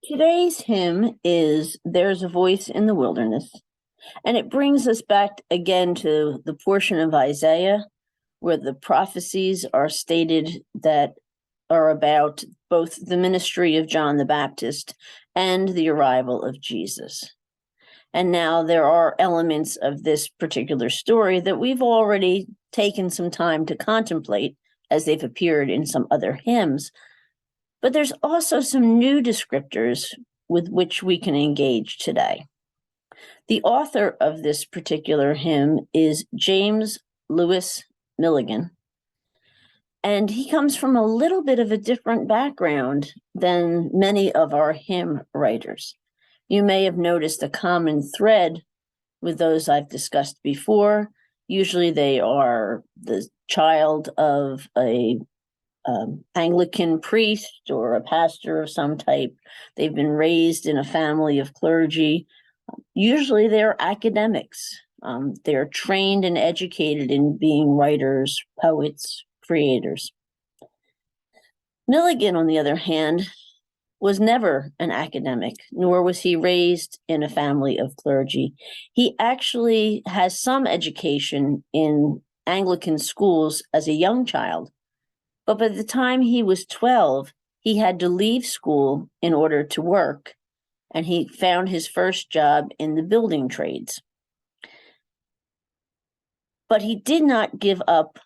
Today's hymn is There's a Voice in the Wilderness, and it brings us back again to the portion of Isaiah where the prophecies are stated that are about both the ministry of John the Baptist and the arrival of Jesus. And now there are elements of this particular story that we've already taken some time to contemplate as they've appeared in some other hymns. But there's also some new descriptors with which we can engage today. The author of this particular hymn is James Lewis Milligan, and he comes from a little bit of a different background than many of our hymn writers. You may have noticed a common thread with those I've discussed before. Usually they are the child of a Anglican priest or a pastor of some type. They've been raised in a family of clergy. Usually they're academics. They're trained and educated in being writers, poets, creators. Milligan, on the other hand, was never an academic, nor was he raised in a family of clergy. He actually has some education in Anglican schools as a young child, but by the time he was 12, he had to leave school in order to work, and he found his first job in the building trades. But he did not give up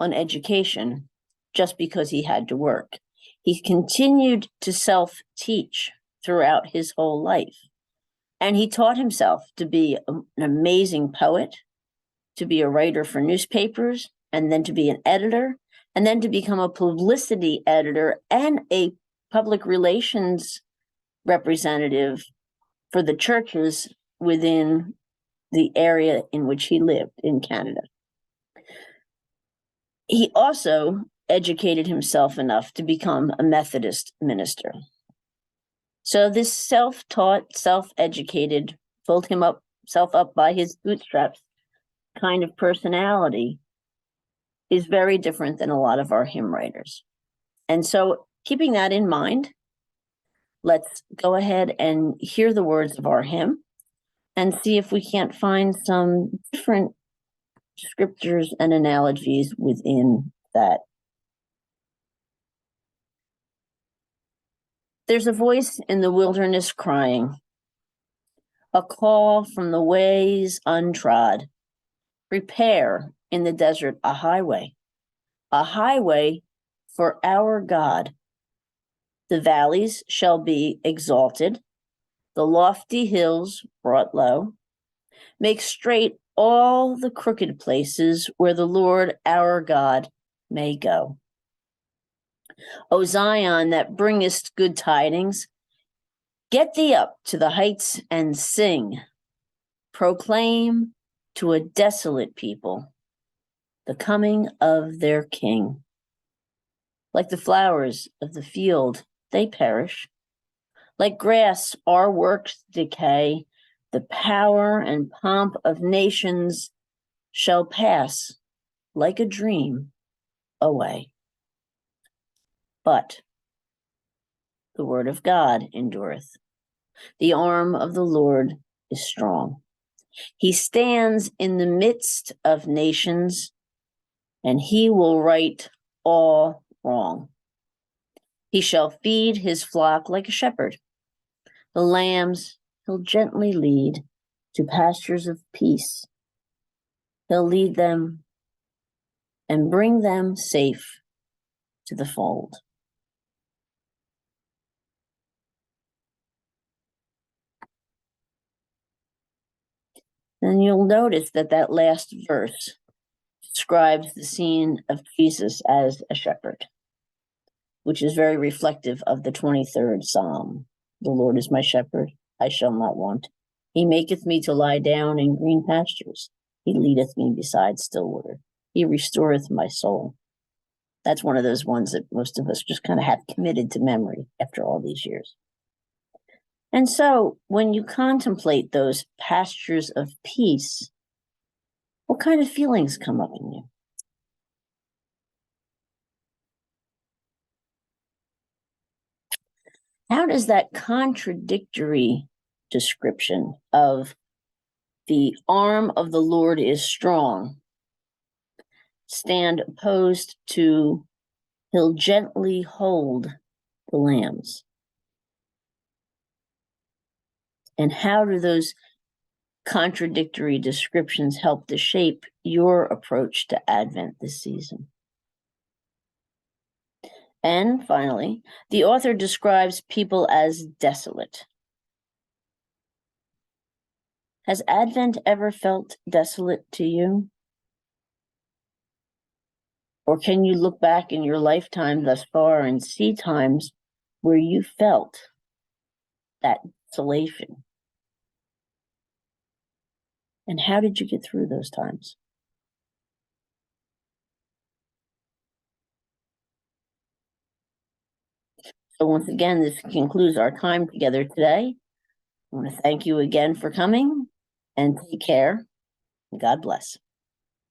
on education just because he had to work. He continued to self-teach throughout his whole life, and he taught himself to be an amazing poet, to be a writer for newspapers, and then to be an editor, and then to become a publicity editor and a public relations representative for the churches within the area in which he lived in Canada. He also educated himself enough to become a Methodist minister. So this self-taught, self-educated, pulled himself up by his bootstraps kind of personality is very different than a lot of our hymn writers. And so keeping that in mind, let's go ahead and hear the words of our hymn and see if we can't find some different scriptures and analogies within that. There's a voice in the wilderness crying, a call from the ways untrod. Prepare in the desert a highway for our God. The valleys shall be exalted, the lofty hills brought low. Make straight all the crooked places where the Lord our God may go. O Zion, that bringest good tidings, get thee up to the heights and sing. Proclaim to a desolate people the coming of their King. Like the flowers of the field, they perish. Like grass, our works decay. The power and pomp of nations shall pass like a dream away. But the word of God endureth. The arm of the Lord is strong. He stands in the midst of nations, and he will right all wrong. He shall feed his flock like a shepherd. The lambs he'll gently lead to pastures of peace. He'll lead them and bring them safe to the fold. And you'll notice that that last verse describes the scene of Jesus as a shepherd, which is very reflective of the 23rd Psalm. The Lord is my shepherd, I shall not want. He maketh me to lie down in green pastures. He leadeth me beside still water. He restoreth my soul. That's one of those ones that most of us just kind of have committed to memory after all these years. And so when you contemplate those pastures of peace, what kind of feelings come up in you? How does that contradictory description of the arm of the Lord is strong stand opposed to he'll gently hold the lambs? And how do those contradictory descriptions help to shape your approach to Advent this season? And finally, the author describes people as desolate. Has Advent ever felt desolate to you? Or can you look back in your lifetime thus far and see times where you felt that desolation? And how did you get through those times? So once again, this concludes our time together today. I want to thank you again for coming, and take care. God bless.